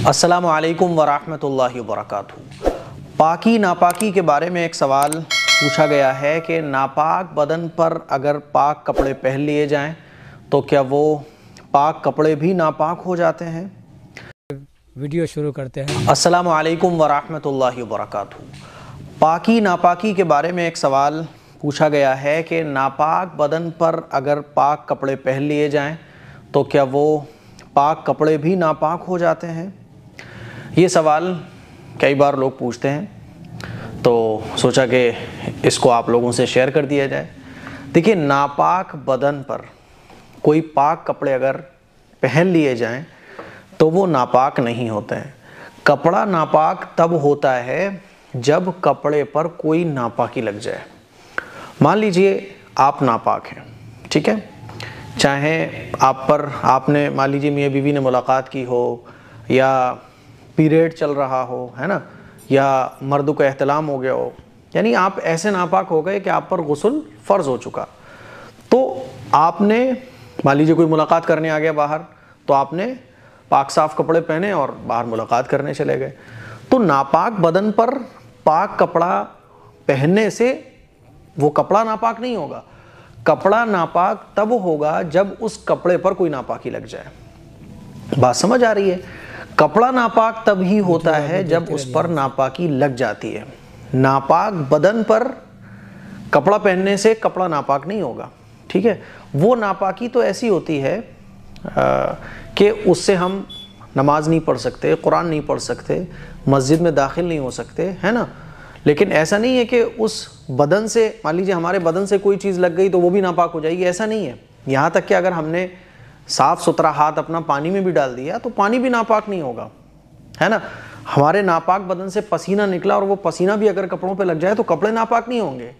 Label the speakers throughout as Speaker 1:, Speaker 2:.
Speaker 1: السلام علیکم ورحمۃ اللہ وبرکاتہ۔ پاکی ناپاکی کے بارے میں ایک سوال پوچھا گیا ہے کہ ناپاک بدن پر اگر پاک کپڑے پہن لیے جائیں تو کیا وہ پاک کپڑے بھی ناپاک ہو جاتے ہیں؟
Speaker 2: ویڈیو شروع کرتے ہیں۔
Speaker 1: السلام علیکم ورحمۃ اللہ وبرکاتہ۔ پاکی ناپاکی کے بارے میں ایک سوال پوچھا گیا ہے کہ ناپاک بدن پر اگر پاک کپڑے پہن لیے جائیں تو کیا وہ پاک کپڑے بھی ناپاک ہو جاتے ہیں؟ یہ سوال کئی بار لوگ پوچھتے ہیں تو سوچا کہ اس کو آپ لوگوں سے شیئر کر دیا جائے۔ دیکھیے، ناپاک بدن پر کوئی پاک کپڑے اگر پہن لیے جائیں تو وہ ناپاک نہیں ہوتے ہیں۔ کپڑا ناپاک تب ہوتا ہے جب کپڑے پر کوئی ناپاکی لگ جائے۔ مان لیجئے آپ ناپاک ہیں، ٹھیک ہے، چاہے آپ نے مان لیجئے میاں بیوی نے ملاقات کی ہو، یا پیریڈ چل رہا ہو، ہے نا، یا مرد کا احتلام ہو گیا ہو، یعنی آپ ایسے ناپاک ہو گئے کہ آپ پر غسل فرض ہو چکا، تو آپ نے مان لیجئے کوئی ملاقات کرنے آ گیا باہر، تو آپ نے پاک صاف کپڑے پہنے اور باہر ملاقات کرنے چلے گئے۔ تو ناپاک بدن پر پاک کپڑا پہننے سے وہ کپڑا ناپاک نہیں ہوگا۔ کپڑا ناپاک تب ہوگا جب اس کپڑے پر کوئی ناپاکی لگ جائے۔ بات سمجھ آ رہی ہے؟ کپڑا ناپاک تب ہی ہوتا ہے جب اس پر ناپاکی لگ جاتی ہے۔ ناپاک بدن پر کپڑا پہننے سے کپڑا ناپاک نہیں ہوگا، ٹھیک ہے۔ وہ ناپاکی تو ایسی ہوتی ہے کہ اس سے ہم نماز نہیں پڑھ سکتے، قرآن نہیں پڑھ سکتے، مسجد میں داخل نہیں ہو سکتے، ہے نا۔ لیکن ایسا نہیں ہے کہ اس بدن سے مان لیجیے ہمارے بدن سے کوئی چیز لگ گئی تو وہ بھی ناپاک ہو جائے گی، ایسا نہیں ہے۔ یہاں تک کہ اگر ہم نے صاف ستھرا ہاتھ اپنا پانی میں بھی ڈال دیا تو پانی بھی ناپاک نہیں ہوگا، ہے نا۔ ہمارے ناپاک بدن سے پسینہ نکلا اور وہ پسینہ بھی اگر کپڑوں پہ لگ جائے تو کپڑے ناپاک نہیں ہوں گے۔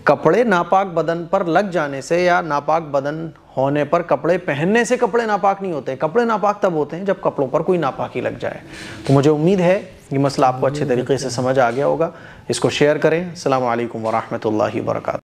Speaker 1: کپڑے ناپاک بدن پر لگ جانے سے یا ناپاک بدن ہونے پر کپڑے پہننے سے کپڑے ناپاک نہیں ہوتے۔ کپڑے ناپاک تب ہوتے ہیں جب کپڑوں پر کوئی ناپاکی لگ جائے۔ تو مجھے امید ہے یہ مسئلہ آپ کو اچھے طریقے سے سمجھ آ گیا ہوگا۔ اس کو شیئر کریں۔ السلام علیکم ورحمۃ اللہ وبرکاتہ۔